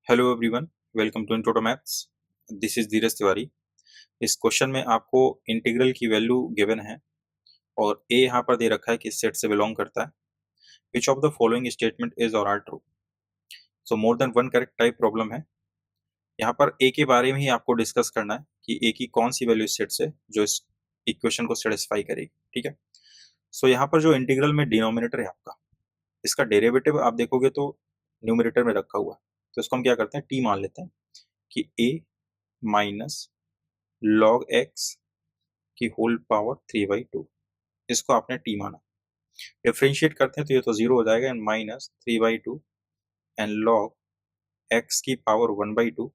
Hello everyone, welcome to intro to maths. This is Dheeraj Tiwari. इस question में आपको integral की वैल्यू गिवन है और ए यहाँ पर दे रखा है कि सेट से बिलोंग करता है। Which of the following statement is or are true. So more than one correct type problem है। यहाँ पर ए के बारे में ही आपको डिस्कस करना है कि ए की कौन सी वैल्यू इस सेट से जो इस इक्वेशन को सेटिस्फाई करेगी। ठीक है। सो यहाँ पर जो इंटीग्रल में डिनोमिनेटर है आपका, इसका डेरिवेटिव आप देखोगे तो न्यूमरेटर में रखा हुआ है। तो इसको हम क्या करते हैं, टी मान लेते हैं कि ए माइनस log x की होल पावर 3/2, इसको आपने t माना। डिफ्रेंशिएट करते हैं तो ये तो 0 हो जाएगा and minus 3/2 and log x की पावर 1/2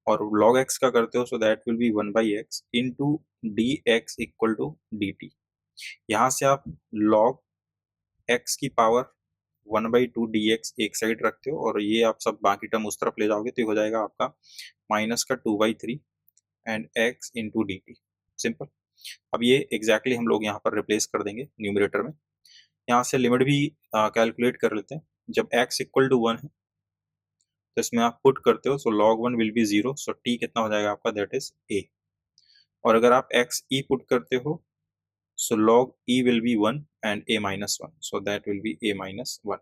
और log x का करते हो so that will be 1/x into dx equal to dt। यहाँ से आप log x की पावर 1/2 dx एक साइड रखते हो और ये आप सब बाकी टर्म उस तरफ ले जाओगे तो ये हो जाएगा आपका माइनस का 2/3 and x into dt। Simple. अब ये एग्जैक्टली हम लोग यहाँ पर रिप्लेस कर देंगे न्यूमरेटर में। यहाँ से लिमिट भी कैलकुलेट कर लेते हैं। जब x इक्वल टू 1 है तो इसमें आप पुट करते हो सो log 1 will be 0, so t कितना हो जाएगा आपका, दैट इज a। और अगर आप x e पुट करते हो सो log e will be 1 and a minus 1, so that will B a minus 1।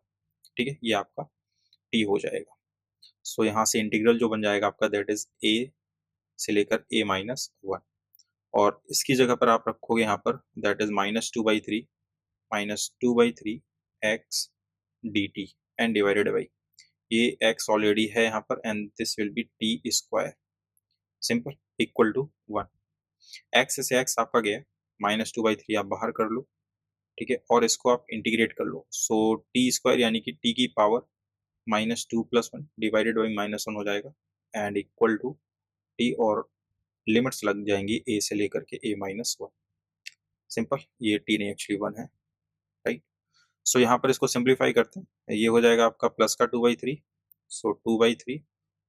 ठीक है, ये आपका t हो जाएगा। सो यहाँ से इंटीग्रल जो बन जाएगा आपका दैट इज a से लेकर a माइनस 1 और इसकी जगह पर आप रखोगे यहाँ पर that is -2/3 x d t and divided by ये x ऑलरेडी है यहाँ पर and this will be t square. Simple. Equal to 1। x से x आपका गया, -2/3 आप बाहर कर लो। ठीक है, और इसको आप इंटीग्रेट कर लो सो टी स्क्वायर यानी कि t की पावर -2 + 1 डिवाइडेड बाई -1 हो जाएगा एंड इक्वल टू t और लिमिट्स लग जाएंगी a से लेकर के a माइनस 1। सिंपल। ये t नहीं एक्चुअली 1 है, राइट। सो यहाँ पर इसको सिंप्लीफाई करते हैं, ये हो जाएगा आपका प्लस का 2/3, सो 2/3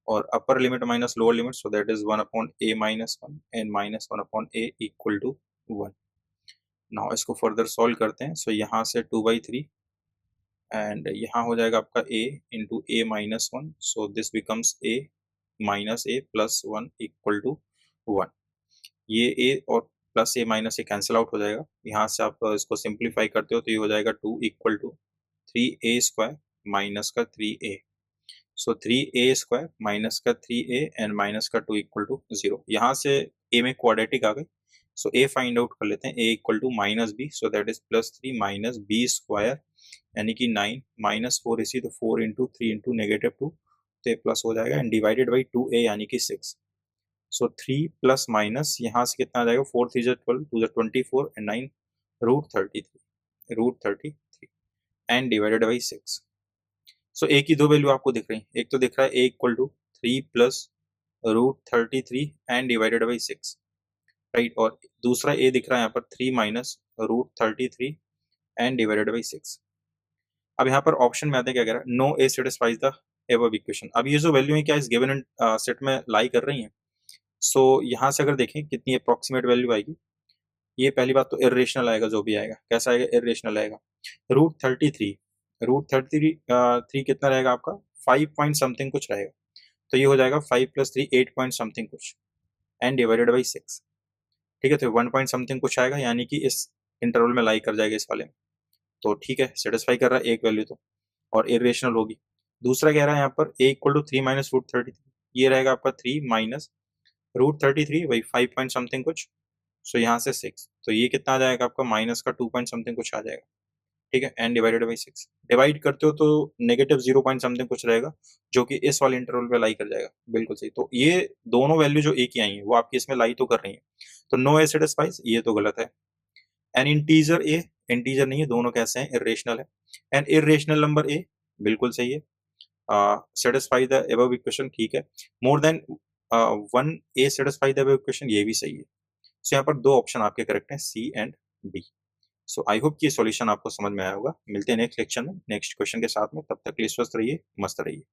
और upper limit minus lower limit, so that is 1/a minus 1 and -1/a equal to 1। Now इसको फर्दर सॉल्व करते हैं। सो यहाँ से 2/3 एंड यहाँ हो जाएगा आपका a into a minus 1, so this becomes a minus a plus 1 equal to 1। ये a और plus a minus a cancel out हो जाएगा। यहाँ से आप इसको सिंप्लीफाई करते हो तो ये हो जाएगा 2 equal to 3a square minus का 3a, सो 3a स्क्वायर माइनस का 3a एंड माइनस का 2 इक्वल टू 0। यहाँ से a में क्वाड्रेटिक आ गई, सो a फाइंड आउट कर लेते हैं। a equal to minus b, so that is +3 minus b square यानी कि 9 माइनस 4 इसी तो 4 इंटू 3 इंटू -2 तो ये प्लस हो जाएगा एंड डिवाइडेड बाई 2a यानी कि 6। सो 3 प्लस माइनस यहाँ से कितना आ जाएगा, 4 3 12 2 24 एंड 9 √33 एंड डिवाइडेड बाई 6। सो ए की दो वैल्यू आपको दिख रही है, एक तो दिख रहा है A equal to 3 plus √33 and divided by 6, right. और दूसरा ए दिख रहा है यहाँ पर 3 माइनस √33 एंड डिवाइडेड बाई 6। अब यहाँ पर ऑप्शन में आता है क्या कह रहा है, no A satisfies the above equation. अब ये जो वैल्यू है क्या इस गिवन सेट में लाई कर रही है। सो यहाँ से अगर देखें कितनी अप्रोक्सीमेट वैल्यू आएगी, ये पहली बात तो इरेशनल आएगा, जो भी आएगा कैसा आएगा, इरेशनल आएगा। √33 कितना रहेगा आपका, 5 पॉइंट समथिंग कुछ रहेगा, तो ये हो जाएगा 5 + 3 8 पॉइंट समथिंग कुछ एंड डिवाइडेड बाई 6। ठीक है, तो 1 पॉइंट समथिंग कुछ आएगा यानी कि इस इंटरवल में लाई कर जाएगा इस वाले में। तो ठीक है, सेटिस्फाई कर रहा है एक वैल्यू तो, और इरेशनल होगी। दूसरा कह रहा है यहाँ पर a इक्वल टू 3 माइनस √33, ये रहेगा आपका 3 माइनस √33 वही 5 पॉइंट समथिंग कुछ, सो यहाँ से 6, तो ये कितना आ जाएगा आपका माइनस का 2 पॉइंट समथिंग कुछ आ जाएगा। ठीक है, एंड डिवाइडेड बाई 6 डिवाइड करते हो तो -0 पॉइंट समथिंग कुछ रहेगा जो कि इस वाले इंटरवल पे लाई कर जाएगा। बिल्कुल सही। तो ये दोनों वैल्यू जो ए की आई है वो आपकी इसमें लाई तो कर रही है, तो नो ए सेटिस्फाइज, ये तो गलत है। एन इंटीजर ए, इंटीजर नहीं है, दोनों कैसे हैं, इरेशनल है। एन इरेशनल नंबर ए, बिल्कुल सही है। सेटिस्फाई द एबव इक्वेशन, ठीक है। More than 1 A satisfy the above equation, ये भी सही है। सो यहाँ पर दो ऑप्शन आपके करेक्ट हैं, C and D. So I hope कि सॉल्यूशन आपको समझ में आया होगा। मिलते हैं नेक्स्ट लेक्चर में नेक्स्ट क्वेश्चन के साथ में, तब तक के लिए स्वस्थ रहिए, मस्त रहिए।